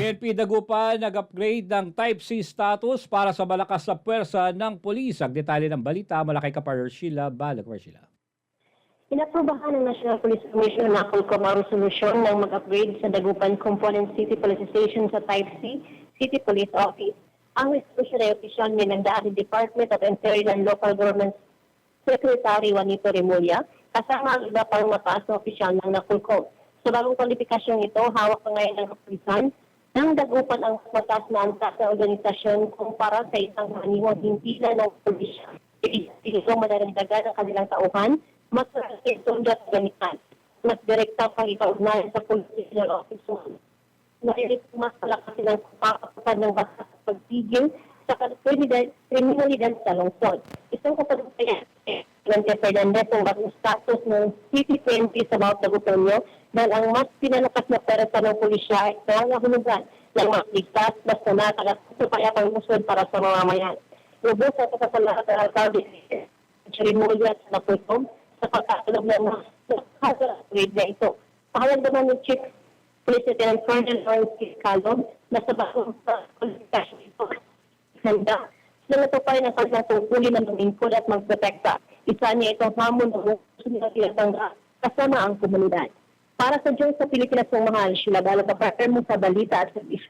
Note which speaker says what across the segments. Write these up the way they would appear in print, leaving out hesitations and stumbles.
Speaker 1: PNP Dagupan nag-upgrade ng Type C status para sa malakas na pwersa ng pulis. Ang detalye ng balita mula kay Kapar Sheila Balag. Sheila.
Speaker 2: Inaprubahan ng National Police Commission na ACOLCOM ang resolusyon ng mag-upgrade sa Dagupan Component City Police Station sa Type C City Police Office. Ang resolusyon ay opisyal minagdaan ni Department of Interior and Local Government Secretary Juanito Remulla kasama ang iba pang mataas na opisyal ng NACOLCOM. Sa bagong kwalipikasyong ito, hawak na ngayon ng kapulisan ng Dagupan ang mataas na antas na organisasyon kumpara sa isang maniwang himpilan ng pulisya. Ito manaragdagan ang kanilang tauhan, mas malaki sundo at ganitan. Mas direkta pang ikaugnayan sa Political Office 1. Narinig mas malakas silang kapakapatan ng basa sa pagpigil sa kriminalidad sa lungsod. Isang kapagpayan, Presidente Fernandez ang bagong status ng City PNP sa Bawat Dagupanyo dahil ang mas pinalakas na pwersa ng pulisya ay nangangahulugan ng mas ligtas, basta natagat sa payapang lungsod para sa mamamayan. Lubos ang kasasalahat ng alkalde Remulla sa NACOLCOM sa pagkakalog ng mga upgrade na ito. Pahayag naman ni Chief Police Lieutenant Colonel Lawrence Calom na sa bagong kwalifikasyon ito. Handa, sila natupay ng kanilang tungkulin ng lumingkod at magprotekta. Isa niya itong hamon ng gusto nila tinatangga kasama ang komunidad. Para sa Diyos sa Pilipinas ng mahal, Sheila Balag, kapartner mo sa balita at service.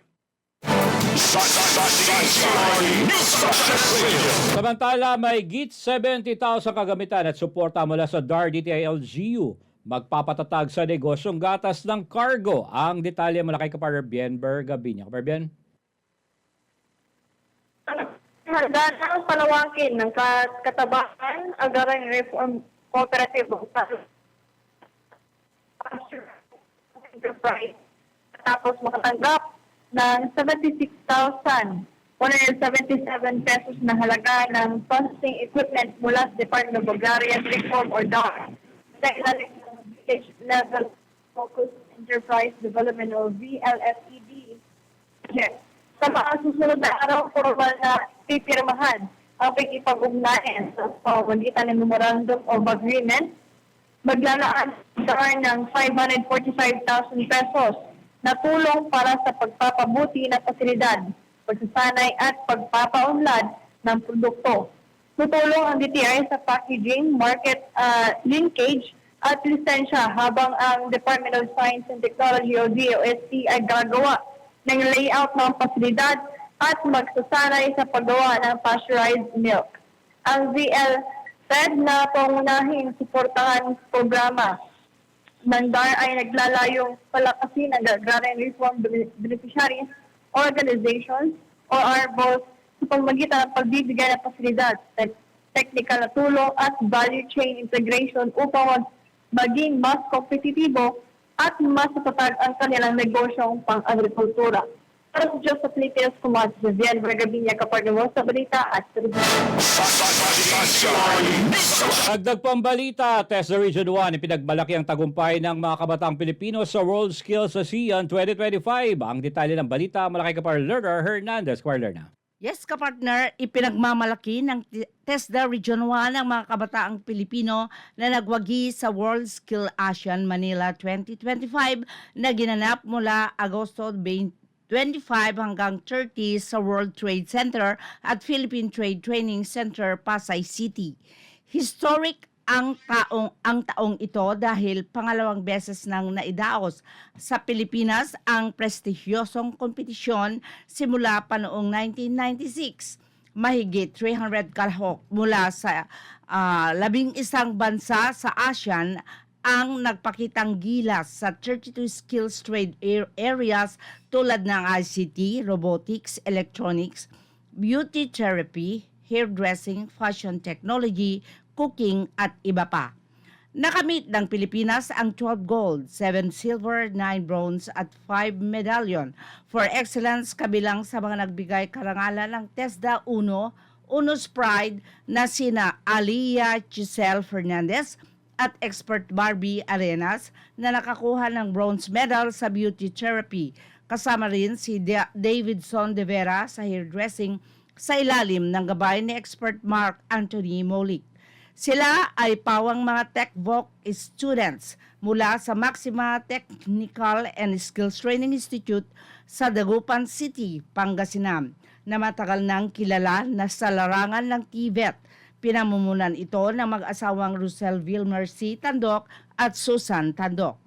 Speaker 1: Samantala, may git 70,000 kagamitan at suporta mula sa DAR DTI LGU. Magpapatatag sa negosyong gatas ng cargo. Ang detalye mula kay Kapar Bienber Gabinya. Kapar Bien?
Speaker 3: Handa ng palawakin ng katabakan agarang reform cooperative enterprise tapos makatanggap ng 76,177 pesos na halaga ng processing equipment mula sa Department of Agrarian Reform or DAR sa ilalim ng Village Level Focused Enterprise Development or VLFED project. Sa mga susunod na araw, formal na pipirmahan ang pakikipag-ugnayan sa pamamagitan ng Memorandum of Agreement. Maglalaan ng 545,000 pesos na tulong para sa pagpapabuti ng pasilidad, pagsasanay at pagpapaunlad ng produkto. Tutulong ang DTI sa packaging, market linkage at lisensya habang ang Department of Science and Technology o DOST ay gagawa ng layout ng pasilidad at magsasanay sa paggawa ng pasteurized milk. Ang VLFED na pangunahing suportahan programa ng DAR ay naglalayong palakasin ang Agrarian Reform Beneficiaries Organizations o ARBOs sa pamamagitan ng pagbibigay ng pasilidad, technical na tulong at value chain integration upang maging mas kompetitibo at mas matatag ang kanilang negosyong pang-agrikultura. Para sa Diyos sa Pilipinas, kumakas sa Vian Vergabinya, kapartner mo sa balita at
Speaker 1: Dagdag pang balita, TESDA Region 1 ipinagmalaki ang tagumpay ng mga kabataang Pilipino sa World Skills ASEAN 2025. Ang detalye ng balita mula kay Kapar Lerner Hernandez. Kapar Lerner.
Speaker 4: Yes, kapartner, ipinagmamalaki ng TESDA Region 1 ang mga kabataang Pilipino na nagwagi sa World Skill ASEAN Manila 2025 na ginanap mula Agosto 25 hanggang 30 sa World Trade Center at Philippine Trade Training Center, Pasay City. Historic ang taong ito dahil pangalawang beses nang naidaos sa Pilipinas ang prestigyosong kompetisyon simula pa noong 1996. Mahigit 300 kalahok mula sa 11 bansa sa ASEAN ang nagpakitang gilas sa 32 skills trade areas tulad ng ICT, robotics, electronics, beauty therapy, hairdressing, fashion technology, cooking at iba pa. Nakamit ng Pilipinas ang 12 gold, 7 silver, 9 bronze at 5 medallion for excellence kabilang sa mga nagbigay karangalan ng TESDA 1, Uno's Pride na sina Aliyah Giselle Fernandez at expert Barbie Arenas na nakakuha ng bronze medal sa beauty therapy. Kasama rin si Davidson De Vera sa hairdressing sa ilalim ng gabay ni expert Mark Anthony Molik. Sila ay pawang mga TechVoc students mula sa Maxima Technical and Skills Training Institute sa Dagupan City, Pangasinan, na matagal nang kilala na sa larangan ng TVET. Pinamumunan ito ng mag-asawang Rosel Vilmer C. Tandok at Susan Tandok.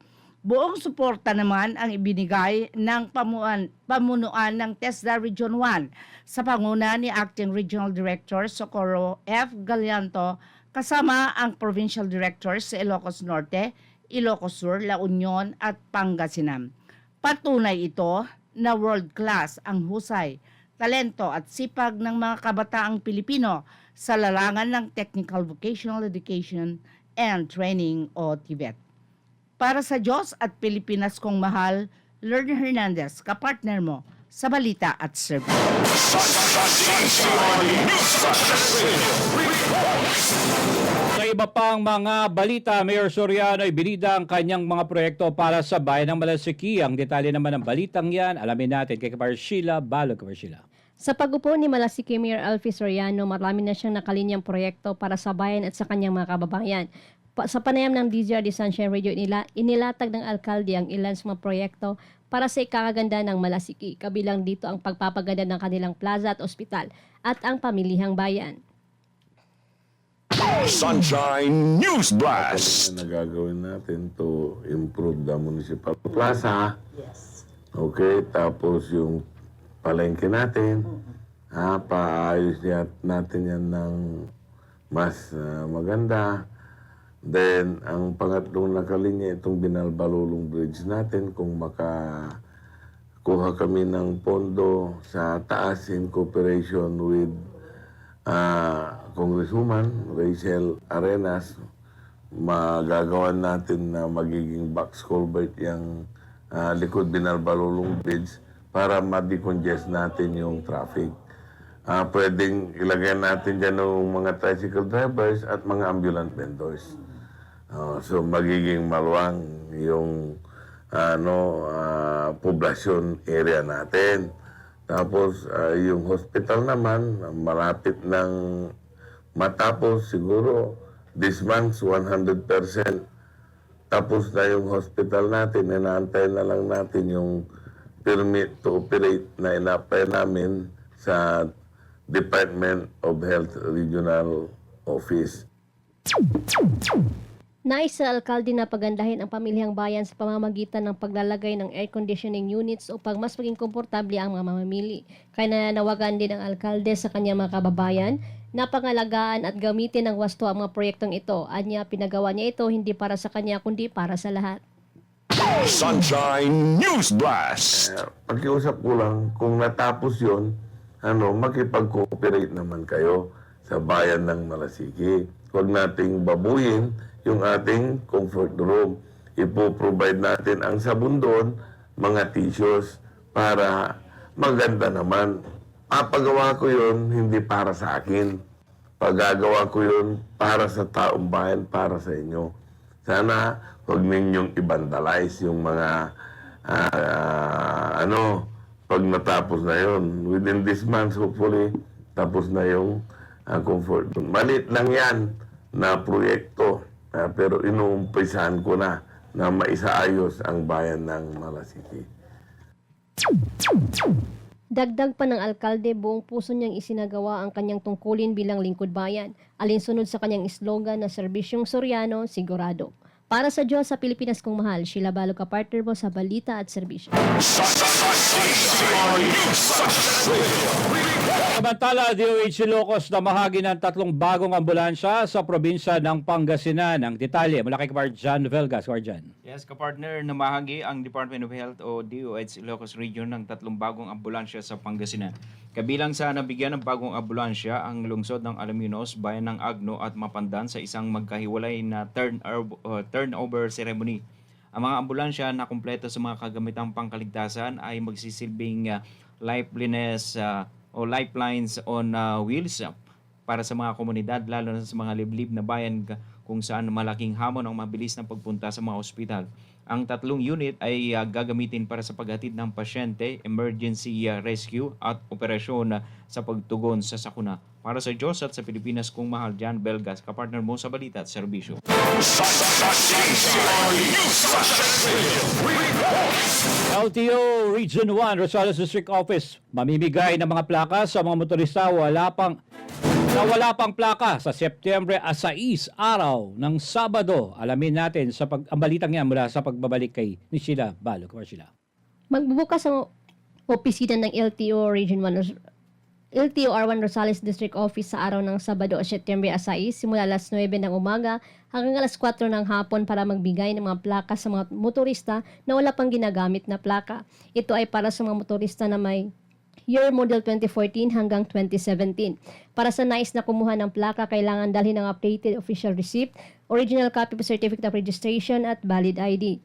Speaker 4: Buong suporta naman ang ibinigay ng pamunuan ng TESDA Region 1 sa panguna ni Acting Regional Director Socorro F. Galianto kasama ang Provincial Directors sa Ilocos Norte, Ilocos Sur, La Union at Pangasinan. Patunay ito na world class ang husay, talento at sipag ng mga kabataang Pilipino sa larangan ng Technical Vocational Education and Training o TVET. Para sa Diyos at Pilipinas kong mahal, Lerner Hernandez, kapartner mo sa Balita at Service.
Speaker 1: Sa iba pang mga balita, Mayor Soriano ay binida ang kanyang mga proyekto para sa bayan ng Malasiki. Ang detalye naman ng balitang yan, alamin natin kay Kapar Sheila Balog. Kapar Sheila.
Speaker 5: Sa pag-upo ni Malasiki Mayor Alfie Soriano, marami na siyang nakalinyang proyekto para sa bayan at sa kanyang mga kababayan. Sa panayam ng DZRD Sunshine Radio, inilatag ng alkalde ang ilan sa mga proyekto para sa ikakaganda ng Malasiki. Kabilang dito ang pagpapaganda ng kanilang plaza at ospital at ang pamilihang bayan.
Speaker 6: Sunshine News Blast.
Speaker 7: Na gagawin natin to improve the municipal plaza. Yes. Okay, tapos yung palengke natin, paayos natin yan ng mas maganda. Then, ang pangatlong nakalinya, itong Binalbalulong Bridge natin, kung makakuha kami ng pondo sa taas in cooperation with Congresswoman Rachel Arenas, magagawan natin na magiging box culvert yung likod Binalbalulong Bridge para ma-decongest natin yung traffic. Pwedeng ilagay natin dyan ng mga tricycle drivers at mga ambulant vendors. So magiging maluwang yung poblasyon area natin. Tapos yung hospital naman malapit ng matapos siguro this month 100%. Tapos na yung hospital natin, inaantay na lang natin yung permit to operate na in-apply namin sa Department of Health Regional Office.
Speaker 5: Nais sa alkalde na pagandahin ang pamilihang bayan sa pamamagitan ng paglalagay ng air conditioning units upang mas maging komportable ang mga mamamili. Kaya nananawagan din ang alkalde sa kanyang mga kababayan na pangalagaan at gamitin ng wasto ang mga proyektong ito. Anya, pinagawa niya ito hindi para sa kanya kundi para sa lahat.
Speaker 6: Sunshine News Blast.
Speaker 7: Pakiusap ko lang, kung natapos yun, makipag-cooperate naman kayo sa bayan ng Malasiki. Huwag nating babuyin yung ating comfort room. Ipo-provide natin ang sabon doon, mga tissues, para maganda naman. Papagawa ko yun, hindi para sa akin. Pagagawa ko yun para sa taong bayan, para sa inyo. Sana huwag ninyong i-vandalize yung mga pag natapos na yun. Within this month, hopefully, tapos na yung comfort room. Malit lang yan na proyekto. Pero inuumpisahan ko na maisaayos ang bayan ng Malasiki.
Speaker 5: Dagdag pa ng alkalde, buong puso niyang isinagawa ang kanyang tungkulin bilang lingkod bayan, alinsunod sa kanyang slogan na serbisyong Soriano, sigurado. Para sa Diyos sa Pilipinas kong mahal, Sheila Balog, kapartner mo sa Balita at Serbisyo.
Speaker 1: Samantala, DOH Ilocos na mahagi ng 3 bagong ambulansya sa probinsya ng Pangasinan. Ang detalye mula kay Kapar Jan Velgas. Jan.
Speaker 8: Yes, kapartner, namahagi ang Department of Health o DOH Ilocos Region ng 3 bagong ambulansya sa Pangasinan. Kabilang sa nabigyan ng bagong ambulansya ang lungsod ng Alaminos, bayan ng Agno at Mapandan sa isang magkahiwalay na turnover ceremony. Ang mga ambulansya na kumpleto sa mga kagamitang pangkaligtasan ay magsisilbing lifelines on wheels para sa mga komunidad, lalo na sa mga liblib na bayan kung saan malaking hamon ang mabilis na pagpunta sa mga ospital. Ang 3 unit ay gagamitin para sa paghatid ng pasyente, emergency rescue at operasyon sa pagtugon sa sakuna Para sa Diyos at sa Pilipinas kong mahal, Jan Belgas, kapartner mo sa balita at serbisyo.
Speaker 1: LTO Region 1 Rosales District Office mamimigay ng mga plaka sa mga motorista na wala pang plaka sa Setyembre 6 araw ng Sabado. Alamin natin ang balitang yan mula sa pagbabalik kay ni Sheila Balo. Kumar Sheila.
Speaker 5: Magbubukas ang opisina ng LTO Region 1 LTO R1 Rosales District Office sa araw ng Sabado, Setyembre 6, simula alas 9 ng umaga hanggang alas 4 ng hapon para magbigay ng mga plaka sa mga motorista na wala pang ginagamit na plaka. Ito ay para sa mga motorista na may year model 2014 hanggang 2017. Para sa nais na kumuha ng plaka, kailangan dalhin ng updated official receipt, original copy of certificate of registration at valid ID.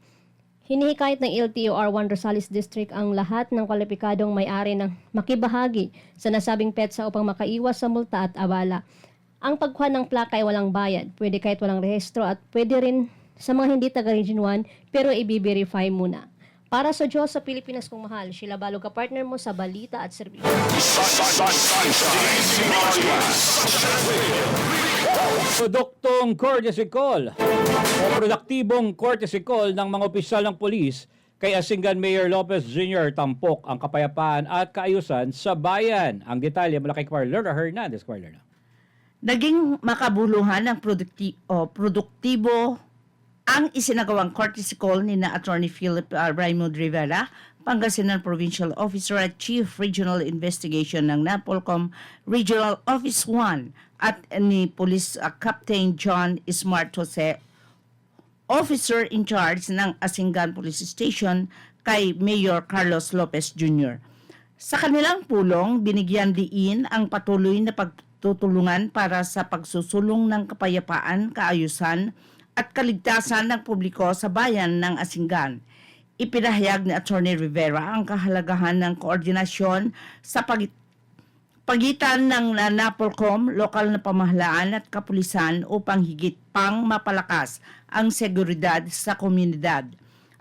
Speaker 5: Hinihikayat ng LTO R1 Rosales District ang lahat ng kwalipikadong may-ari ng makibahagi sa nasabing petsa upang makaiwas sa multa at abala. Ang pagkuha ng plaka ay walang bayad, pwede kahit walang rehistro at pwede rin sa mga hindi taga Region 1 pero i-verify muna. Para sa Diyos sa Pilipinas kong mahal, Sheila Balog ka partner mo sa balita at serbisyo.
Speaker 1: Produktong courtesy call o produktibong courtesy call ng mga opisyal ng polis kay Asingan Mayor Lopez Jr. tampok ang kapayapaan at kaayusan sa bayan. Ang detalye mula kay Carlera Hernandez. Carlera.
Speaker 4: Naging makabuluhan ng produktibo ang isinagawang courtesy call ni na Attorney Philip Raymond Rivera, Pangasinan Provincial Officer at Chief Regional Investigation ng NAPOLCOM Regional Office 1 at ni Police Captain John Smart Jose, Officer in charge ng Asingan Police Station kay Mayor Carlos Lopez Jr. Sa kanilang pulong, binigyan diin ang patuloy na pagtutulungan para sa pagsusulong ng kapayapaan, kaayusan at kaligtasan ng publiko sa bayan ng Asingan. Ipinahayag ni Attorney Rivera ang kahalagahan ng koordinasyon sa pagitan ng NAPOLCOM, lokal na pamahalaan at kapulisan upang higit pang mapalakas ang seguridad sa komunidad.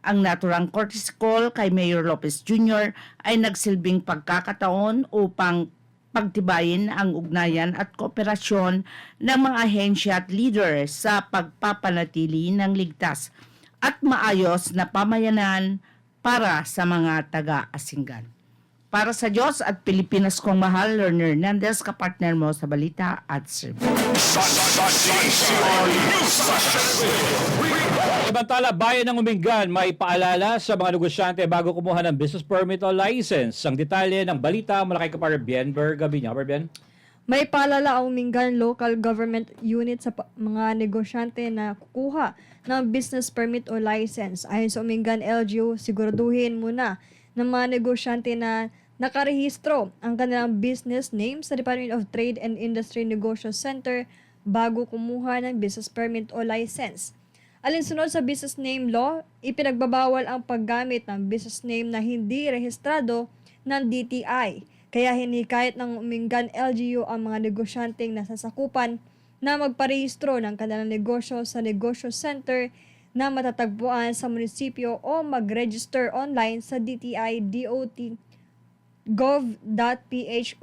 Speaker 4: Ang naturang courtesy call kay Mayor Lopez Jr. ay nagsilbing pagkakataon upang pagtibayin ang ugnayan at kooperasyon ng mga ahensya at leader sa pagpapanatili ng ligtas at maayos na pamayanan para sa mga taga-Asingan. Para sa Diyos at Pilipinas kong mahal, Lerner Hernandez, kapartner mo sa balita at service.
Speaker 1: Samantala, bayan ng Umingan may paalala sa mga negosyante bago kumuha ng business permit o license. Ang detalye ng balita mula kay Kapar Bienber Gabinya. Kapar Bien?
Speaker 9: May paalala ang Umingan Local Government Unit sa mga negosyante na kukuha ng business permit o license. Ayon sa Umingan LGU, siguraduhin muna ng mga negosyante na nakarehistro ang kanilang business name sa Department of Trade and Industry Negosyo Center bago kumuha ng business permit o license. Alinsunod sa business name law, ipinagbabawal ang paggamit ng business name na hindi rehistrado ng DTI. Kaya hinikayat ng Umingan LGU ang mga negosyanteng nasasakupan na magparehistro ng kanilang negosyo sa negosyo center na matatagpuan sa munisipyo o mag-register online sa DTI.gov.ph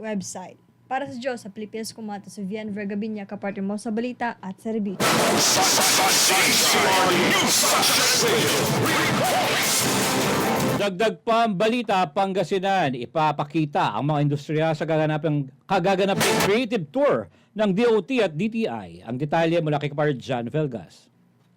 Speaker 9: website. Para sa Diyos, sa Pilipinas kumata si Vian Vergabinya, kaparte mo sa balita at serbisyo.
Speaker 1: Dagdag pa ang balita, Pangasinan, ipapakita ang mga industriya sa kagaganaping creative tour ng DOT at DTI. Ang detalye mula kay Kapar John Velgas.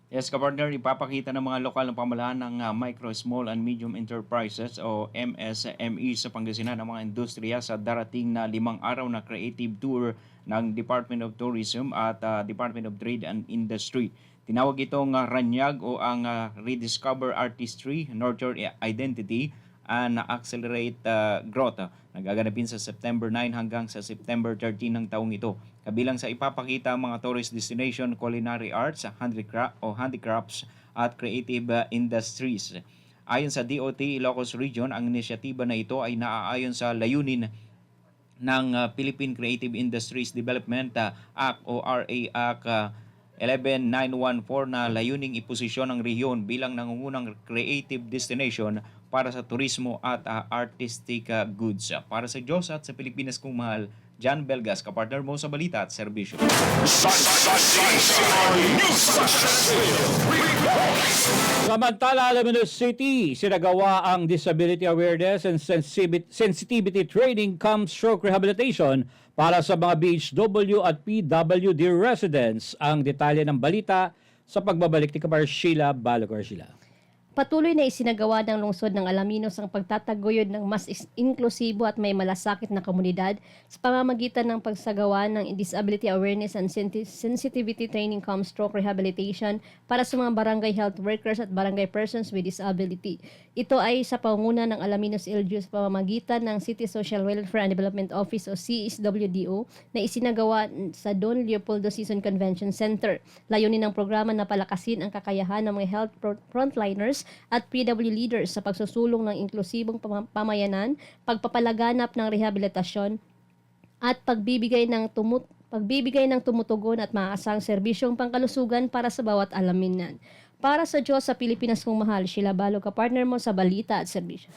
Speaker 8: Yes, kapartner, ipapakita ng mga lokal na pamahalaan ng Micro, Small and Medium Enterprises o MSME sa Pangasinan ang mga industriya sa darating na 5 araw na creative tour ng Department of Tourism at Department of Trade and Industry. Tinawag itong Ranyag o ang Rediscover Artistry, Nurture Identity, and Accelerate Growth. Nagaganapin sa September 9 hanggang sa September 13 ng taong ito. Kabilang sa ipapakita ang mga tourist destination, culinary arts, handicrafts at creative industries. Ayon sa DOT Ilocos Region, ang inisyatiba na ito ay naaayon sa layunin ng Philippine Creative Industries Development Act o RA Act 11914 na layuning iposisyon ng rehiyon bilang nangungunang creative destination para sa turismo at artistic goods. Para sa Diyos at sa Pilipinas kong mahal, John Belgas, kapartner mo sa balita at serbisyo.
Speaker 1: Samantala, Alaminos City, sinagawa ang Disability Awareness and Sensitivity Training cum Stroke Rehabilitation para sa mga BHW at PWD residents. Ang detalye ng balita sa pagbabalik ni Kapar Sheila Balocor.
Speaker 5: Patuloy na isinagawa ng lungsod ng Alaminos ang pagtataguyod ng mas inklusibo at may malasakit na komunidad sa pamamagitan ng pagsagawa ng Disability Awareness and Sensitivity Training cum Stroke Rehabilitation para sa mga barangay health workers at barangay persons with disability. Ito ay sa pangunguna ng Alaminos LGU sa pamamagitan ng City Social Welfare and Development Office o CSWDO na isinagawa sa Don Leopoldo Season Convention Center. Layunin ng programa na palakasin ang kakayahan ng mga health frontliners at PW leaders sa pagsusulong ng inklusibong pamayanan, pagpapalaganap ng rehabilitasyon at pagbibigay ng tumutugon at maaasang serbisyong pangkalusugan para sa bawat alaminan. Para sa Diyos sa Pilipinas mong mahal, Sheila Balo, ka-partner mo sa balita at serbisyo.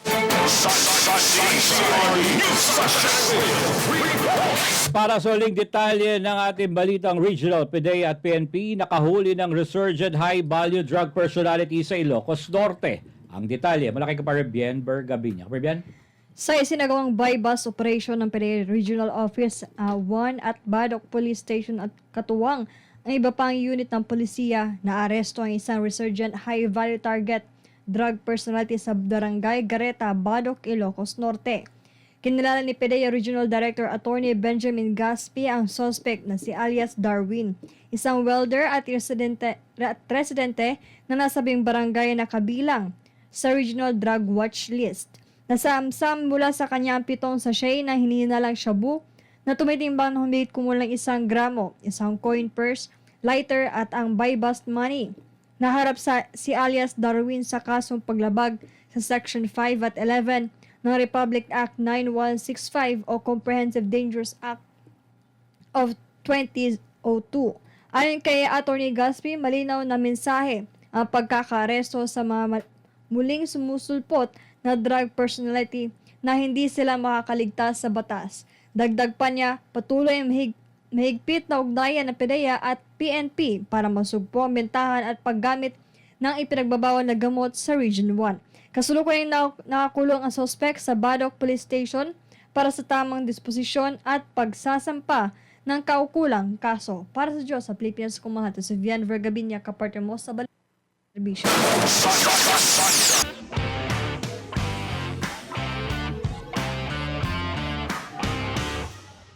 Speaker 1: Para sa uling detalye ng ating balitang regional, PDEA at PNP nakahuli ng resurgent high-value drug personality sa Ilocos Norte. Ang detalye, malaki ka para Bienber Gabinya. Bian?
Speaker 9: Sa isinagawang bypass operation ng PDEA Regional Office 1 at Badok Police Station at katuwang ang iba pang unit ng polisiya, na aresto ang isang resurgent high-value target drug personality sa Barangay Gareta, Badok, Ilocos Norte. Kinilala ni PDEA Regional Director Attorney Benjamin Gaspi ang suspect na si alias Darwin, isang welder at residente na nasabing barangay na kabilang sa Regional Drug Watch List. Nasamsam mula sa kanya ang 7 sachet na hinihinalang shabu na tumitimbang ng humigit kumulang 1 gramo, isang coin purse, lighter at ang buy-bust money. Naharap si alias Darwin sa kasong paglabag sa Section 5 at 11 ng Republic Act 9165 o Comprehensive Dangerous Act of 2002. Ayon kay Attorney Gaspi, malinaw na mensahe ang pagkakaaresto sa mga muling sumusulpot na drug personality na hindi sila makakaligtas sa batas. Dagdag pa niya, patuloy ang mahigpit na ugnayan ng PDEA at PNP para masugpo ang bentahan at paggamit ng ipinagbabawal na gamot sa Region 1. Kasalukuyan nakakulong ang suspect sa Badok Police Station para sa tamang disposisyon at pagsasampa ng kaukulang kaso. Para sa Diyos sa Pilipinas, kumahato si Vian Vergabinya, kapartner mo sa balita.